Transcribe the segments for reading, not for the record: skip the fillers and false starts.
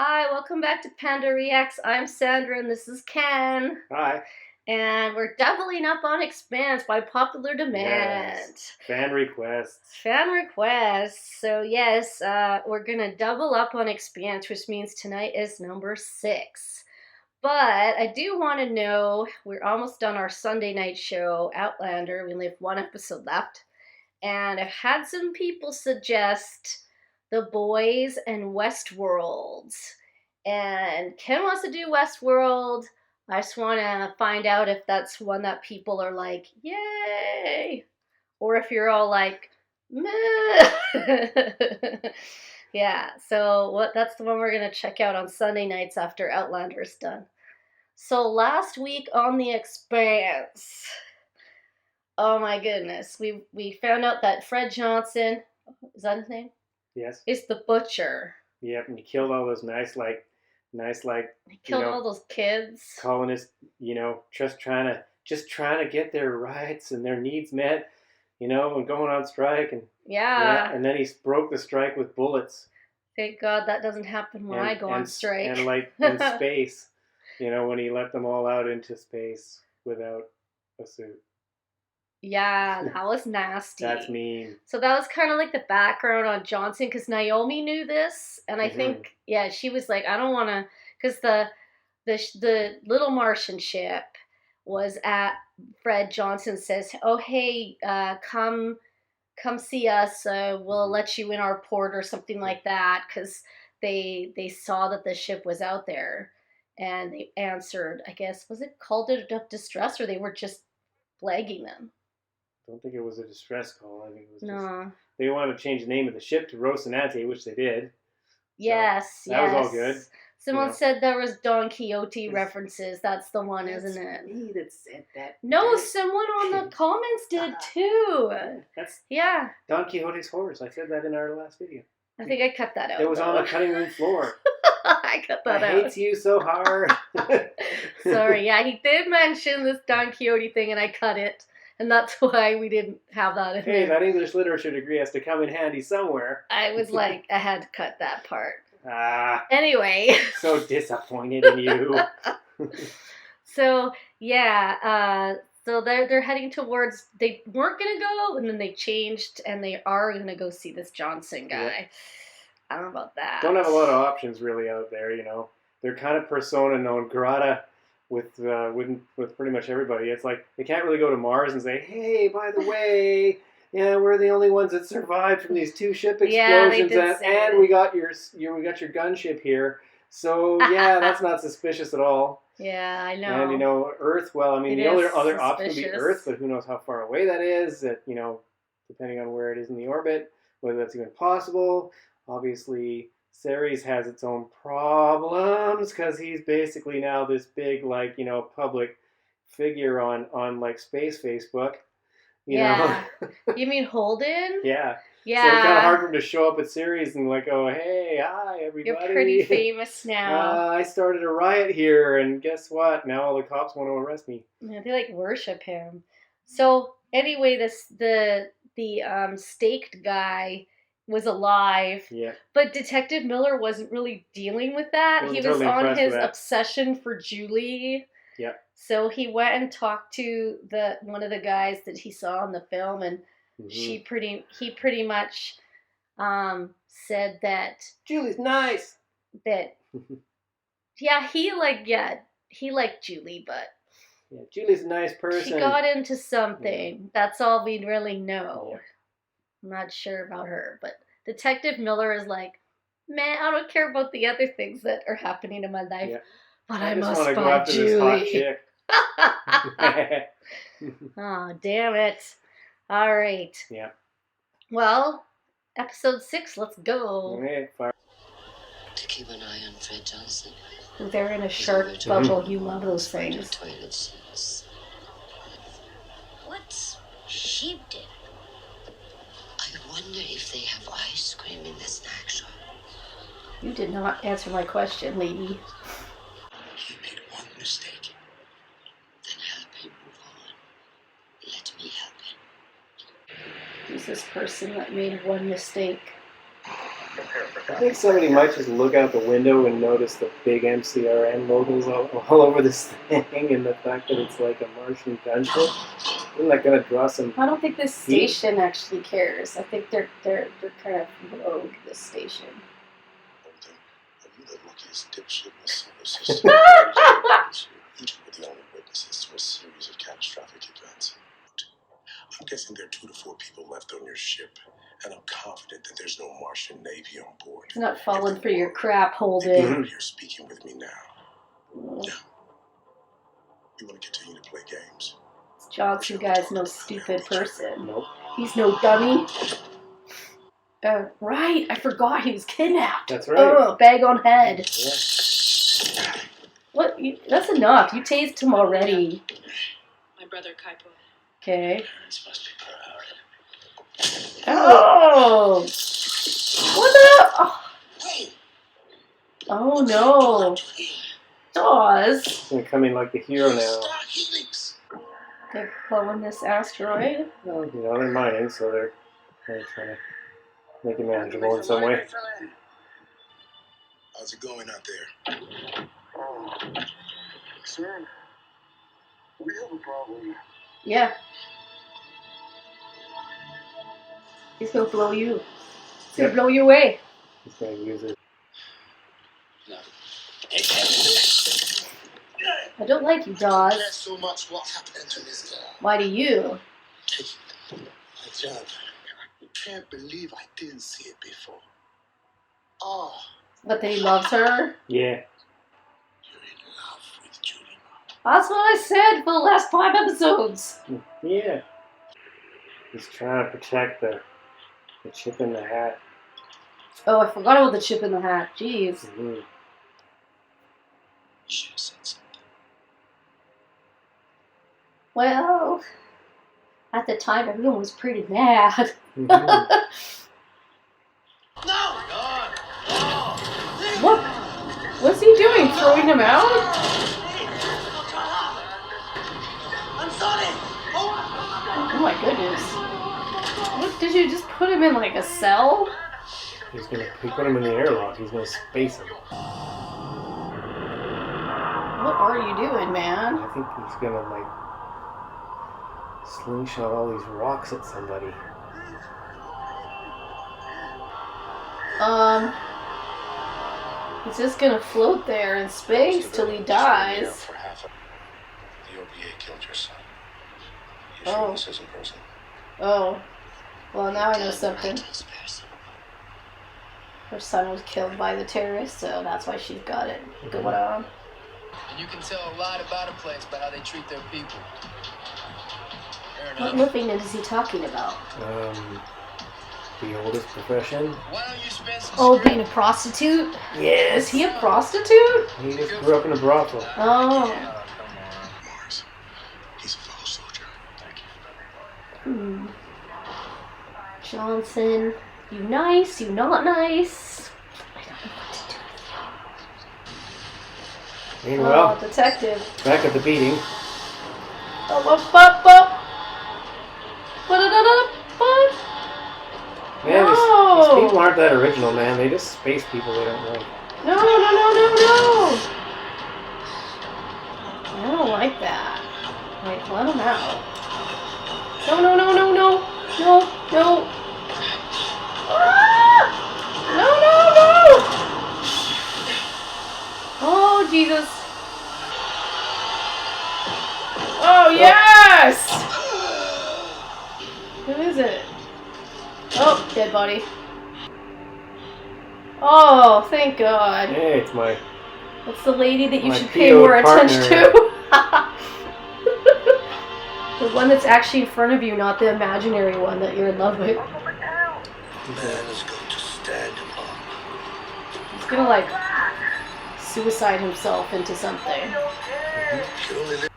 Hi, welcome back to Panda Reacts. I'm Sandra and this is Ken. Hi. And we're doubling up on Expanse by popular demand. Yes. Fan requests. Fan requests. So yes, we're gonna double up on Expanse, which means tonight is number 6. But I do want to know, we're almost done our Sunday night show, Outlander. We only have one episode left. And I've had some people suggest The Boys and Westworld. And Ken wants to do Westworld. I just want to find out if that's one that people are like, yay! Or if you're all like, meh. Yeah, so that's the one we're going to check out on Sunday nights after Outlander's done. So last week on The Expanse, oh my goodness, we found out that Fred Johnson, is that his name? Yes. Is the butcher. Yep, and he killed all those nice, He killed all those kids. colonists, just trying to get their rights and their needs met, and going on strike Yeah. And then he broke the strike with bullets. Thank God that doesn't happen when I go on strike. And like in space, when he let them all out into space without a suit. Yeah, that was nasty. That's mean. So that was kind of like the background on Johnson, because Naomi knew this, and I think, yeah, she was like, I don't want to, because the little Martian ship was at Fred Johnson says, oh hey, come see us. We'll let you in our port or something like that, because they saw that the ship was out there, and they answered. I guess was it called it up distress, or they were just flagging them. I don't think it was a distress call. I think it was No. They wanted to change the name of the ship to Rocinante, which they did. Yes, so that was all good. Someone said there was Don Quixote references. That's the one, isn't it? Me that said that. No, someone on the comments did too. That's Don Quixote's horse. I said that in our last video. I think I cut that out. It was on the cutting room floor. I cut that out. I hate you so hard. Sorry, yeah, he did mention this Don Quixote thing, and I cut it. And that's why we didn't have that in there. That English literature degree has to come in handy somewhere. I was like, I had to cut that part. Anyway. So disappointed in you. So, yeah. So they're heading towards, they weren't going to go, and then they changed, and they are going to go see this Johnson guy. Yep. I don't know about that. Don't have a lot of options really out there, They're kind of persona non grata with pretty much everybody. It's like they can't really go to Mars and say, hey, by the way, yeah, we're the only ones that survived from these 2 ship explosions, and we got your gunship here. So yeah, that's not suspicious at all. Yeah, I know. And Earth. Well, I mean, the other option would be Earth, but who knows how far away that is? That depending on where it is in the orbit, whether that's even possible. Obviously, Ceres has its own problems because he's basically now this big, public figure on like space Facebook. You know? You mean Holden? Yeah. Yeah. So it's kind of hard for him to show up at Ceres and oh, hey, hi, everybody. You're pretty famous now. I started a riot here, and guess what? Now all the cops want to arrest me. Yeah, they worship him. So anyway, the staked guy was alive. Yeah. But Detective Miller wasn't really dealing with that. He was on his obsession for Julie. Yeah. So he went and talked to one of the guys that he saw in the film, and he pretty much said that Julie's nice. That he liked Julie, but Julie's a nice person. She got into something. Yeah. That's all we really know. Yeah. I'm not sure about her, but Detective Miller is like, man, I don't care about the other things that are happening in my life, but I must find Julie. Oh, damn it. All right. Yeah. Well, episode 6, let's go. To keep an eye on Fred Johnson. They're in a shark bubble. You love those things. Toilet seats. What's sheep dip? I wonder if they have ice cream in the snack shop. You did not answer my question, lady. He made one mistake. Then help him move on. Let me help him. Who's this person that made one mistake? I think somebody might just look out the window and notice the big MCRN logos all over this thing, and the fact that it's like a Martian gunship. Isn't that going to draw some? I don't think this station actually cares. I think they're kind of rogue. This station. Holden, are you the luckiest dipshit in the solar system? We're the only witnesses to a series of catastrophic events. I'm guessing there are 2 to 4 people left on your ship, and I'm confident that there's no Martian Navy on board. It's not falling for your crap, Holden. You're speaking with me now. Now, you want to continue to play games? Johnson guy's no stupid person. Nope. He's no dummy. Right, I forgot he was kidnapped. That's right. Oh, bag on head. Yeah. What? That's enough. You tased him already. My brother Kaipo. Okay. Parents must be proud. Oh! What the? Oh no. Dawes. He's going to come in like the hero now. They're blowing this asteroid. Well, you know, they're mining, so they're trying to make it manageable in some way. How's it going out there? Sir, we have a problem. Yeah. He's gonna blow you. He's gonna blow you away. He's going to use it. No. I don't like you, Dawes. Not so much what happened to this girl. Why do you? My job. I can't believe I didn't see it before. Oh, But that he loves her? Yeah. you're in love with Julie. That's what I said for the last 5 episodes. Yeah. He's trying to protect the chip in the hat. Oh, I forgot about the chip in the hat. Jeez. Mm-hmm. You should have said something. Well, at the time, everyone was pretty mad. Mm-hmm. What? What's he doing? Throwing him out? I'm sorry. Oh my goodness. What, did you just put him in like a cell? He put him in the airlock. He's going to space him. What are you doing, man? I think he's going to, like, slingshot all these rocks at somebody. He's just gonna float there in space till he dies. The OPA killed your son. You Oh. sure this isn't personal? Oh. Well, now I know something. Her son was killed by the terrorists, so that's why she's got it going on. And you can tell a lot about a place by how they treat their people. Fair What enough. living is he talking about? The oldest profession. Why don't you spend some Oh, script- being a prostitute? Yes. Is he a prostitute? He just grew up in a brothel. Oh. Oh, come on. Mars. He's a fellow soldier. Thank you. Johnson, you nice, you not nice. I don't know what to do. Meanwhile, Detective. back at the beating. Up, up, up, up. Ba-da-da-da-da. Man, No. these people aren't that original, man. They just space people they don't like. No. I don't like that. Like, let him out. No. Ah! No. Oh, Jesus. Oh, yes! Who is it? Oh, dead body. Oh, thank God. Hey, it's my... That's the lady that you My should pay PO'd more attention partner. to. The one that's actually in front of you, not the imaginary one that you're in love with. Man is going to stand up. He's gonna, like, suicide himself into something. You only live.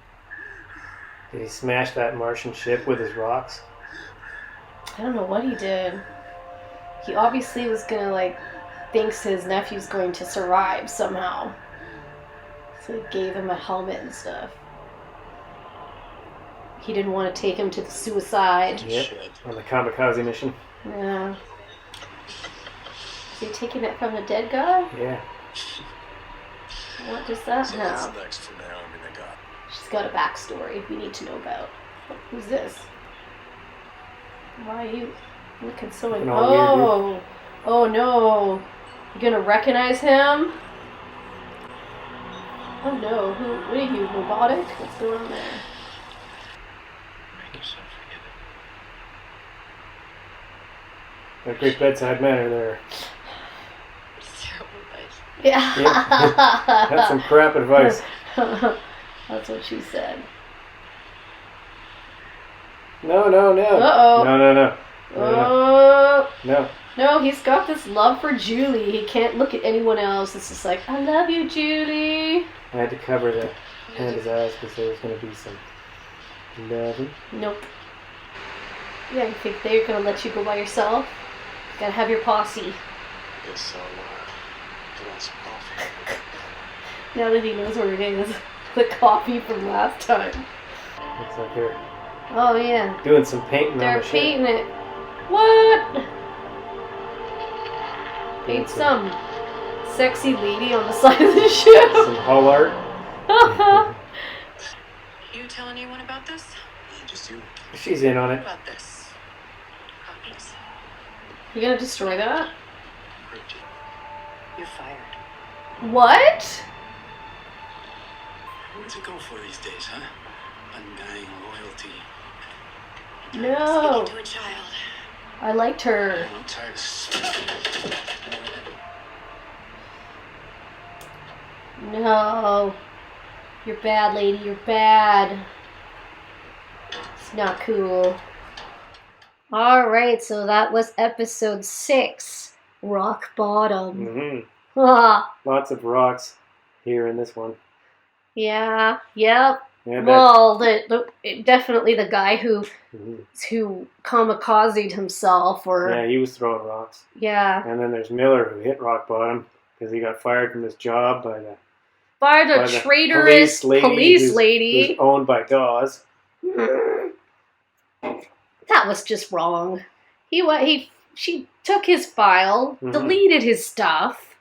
Did he smash that Martian ship with his rocks? I don't know what he did. He obviously was gonna, like, thinks his nephew's going to survive somehow. So he gave him a helmet and stuff. He didn't want to take him to the suicide. Yep, on the kamikaze mission. Yeah. Is he taking it from the dead guy? Yeah. What does that So know? what's next for Naomi Nagata? She's got a backstory we need to know about. Who's this? Why are you looking so... Oh no. You gonna recognize him? Oh no. What are you, robotic? What's going on there? Make yourself forget it. That great bedside manner there. It's terrible advice. Yeah. Yeah. That's some crap advice. That's what she said. No. Uh-oh. No. No. No, he's got this love for Julie. He can't look at anyone else. It's just like, I love you, Julie. I had to cover the Panda's eyes because there was going to be some loving. Nope. Yeah, you think they're going to let you go by yourself? Gotta have your posse. Guess I'll put on some coffee. Now that he knows where it is. The coffee from last time. Looks like they're Oh, yeah. doing some painting They're on the ship. painting it. What? Paint Doing some sexy lady on the side of the ship. Some hull art. You tell anyone about this? Just you. She's in on What it. about this? Copies. You gonna destroy that? You're fired. What? What's it go for these days, huh? Undying loyalty. No. Speaking to a child. I liked her. I'm tired of... No. You're bad, lady. You're bad. It's not cool. Alright, so that was episode 6. Rock Bottom. Mm-hmm. Ah, Lots of rocks here in this one. yeah. Yep. Yeah, Well, definitely the guy who Mhm. kamikazed himself, or Yeah, he was throwing rocks. yeah, And then there's Miller who hit rock bottom because he got fired from his job by the by the traitorous police lady. who's owned by Dawes. That was just wrong. She took his file, Mhm. deleted his stuff,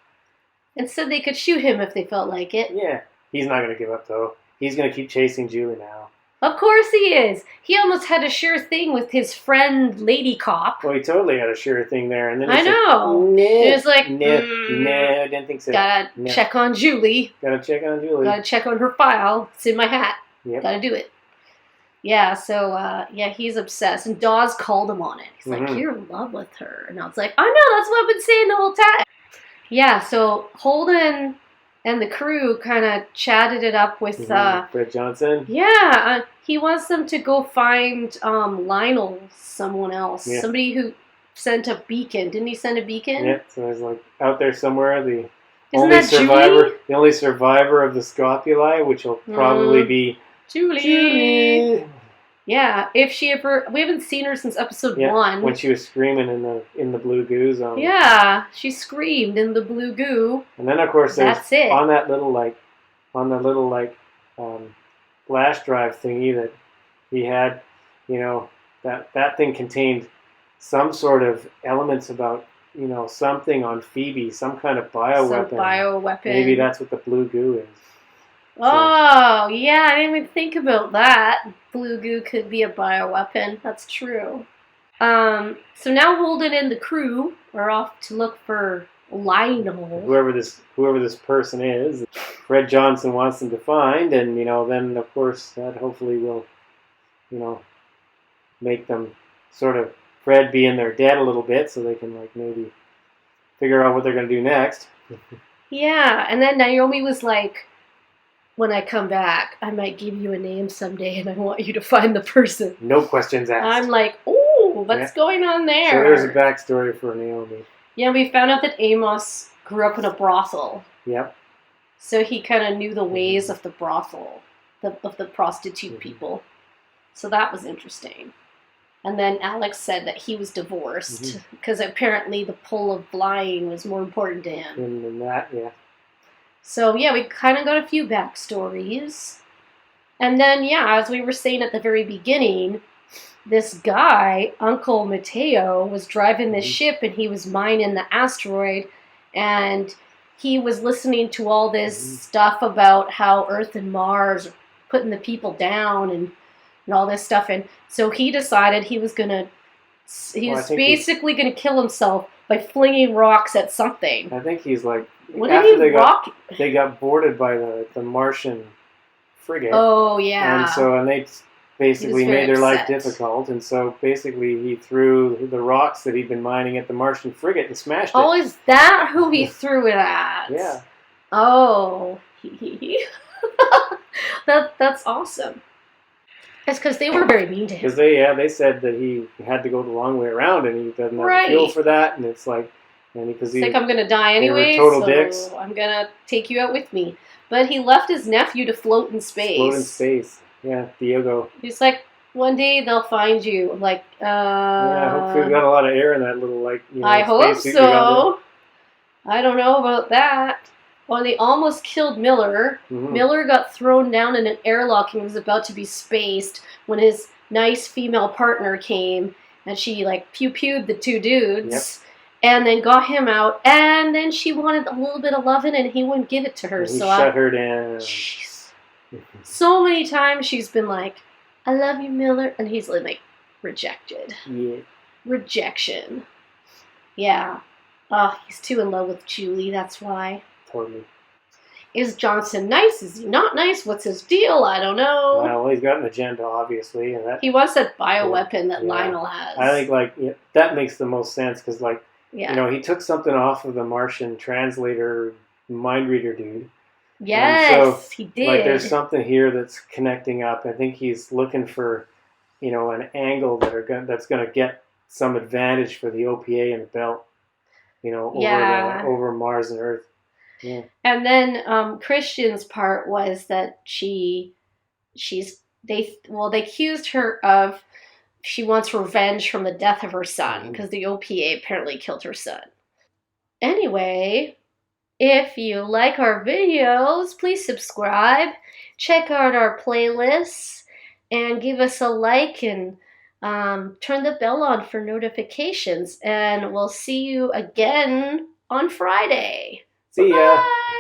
and said they could shoot him if they felt like it. Yeah, he's not going to give up though. He's going to keep chasing Julie now. Of course he is. He almost had a sure thing with his friend Lady Cop. Well, he totally had a sure thing there, and then he I said, know. No, He was like, no, I didn't think so. Gotta No. check on Julie. Gotta check on Julie. Gotta check on her file. It's in my hat. Yep. Gotta do it. Yeah, so, he's obsessed. And Dawes called him on it. He's like, Mhm. you're in love with her. And I was like, I know, that's what I've been saying the whole time. Yeah, so Holden and the crew kind of chatted it up with, Fred Johnson. he wants them to go find Lionel, someone else. Yeah. Somebody who sent a beacon. Didn't he send a beacon? Yeah, so he's like out there somewhere. Isn't Only that survivor, Julie? the only survivor of the Scopuli, which will probably be Julie. Julie. Yeah, if she ever... We haven't seen her since episode 1. When she was screaming in the blue goo zone. Yeah, she screamed in the blue goo. And then of course there's That's it. on the little flash drive thingy that he had, that thing contained some sort of elements about, something on Phoebe, some kind of bioweapon. Some bioweapon. Maybe that's what the blue goo is. Oh, yeah, I didn't even think about that. Blue goo could be a bioweapon. That's true. So now Holden and the crew are off to look for Lionel. Whoever this person is, Fred Johnson wants them to find, and then of course that hopefully will, make them sort of Fred be in their debt a little bit, so they can maybe figure out what they're going to do next. Yeah, and then Naomi was like, when I come back, I might give you a name someday, and I want you to find the person. No questions asked. I'm like, ooh, what's going on there? So there's a backstory for Naomi. Yeah, we found out that Amos grew up in a brothel. Yep. So he kind of knew the ways of the brothel, of the prostitute people. So that was interesting. And then Alex said that he was divorced because apparently the pull of flying was more important to him. And that, yeah. So yeah, we kind of got a few backstories. And then, yeah, as we were saying at the very beginning, this guy, Uncle Mateo, was driving this ship and he was mining the asteroid, and he was listening to all this stuff about how Earth and Mars are putting the people down and all this stuff. And so he decided he was basically going to kill himself by flinging rocks at something. I think he's like, what after they got boarded by the Martian frigate. Oh, yeah. And they basically made their life difficult, and so basically he threw the rocks that he'd been mining at the Martian frigate and smashed it. Oh, is that who he threw it at? Yeah. Oh. That's awesome. It's because they were very mean to him. Because they said that he had to go the long way around, and he doesn't have the fuel for that, and it's like, it's like, I'm gonna die anyway, dicks. I'm gonna take you out with me. But he left his nephew to float in space. Yeah, Diego. He's like, one day they'll find you. I'm like, yeah, hopefully we got a lot of air in that little, I hope so. I don't know about that. Well, they almost killed Miller. Mm-hmm. Miller got thrown down in an airlock and was about to be spaced when his nice female partner came, and she pew-pewed the two dudes. Yep. And then got him out, and then she wanted a little bit of loving, and he wouldn't give it to her. And he shut her down. Jeez. So many times she's been like, I love you, Miller, and he's like, rejected. Yeah. Rejection. Yeah. He's too in love with Julie, that's why. Totally. Is Johnson nice? Is he not nice? What's his deal? I don't know. Well, he's got an agenda, obviously. And he wants that bioweapon that Lionel has. I think, that makes the most sense, because, he took something off of the Martian translator, mind reader dude. Yes, he did. There's something here that's connecting up. I think he's looking for, an angle that's going to get some advantage for the OPA and the belt, over Mars and Earth. Yeah. And then Christian's part was that they accused her of she wants revenge from the death of her son because the OPA apparently killed her son. Anyway, if you like our videos, please subscribe, check out our playlists, and give us a like, and turn the bell on for notifications. And we'll see you again on Friday. See ya. Bye.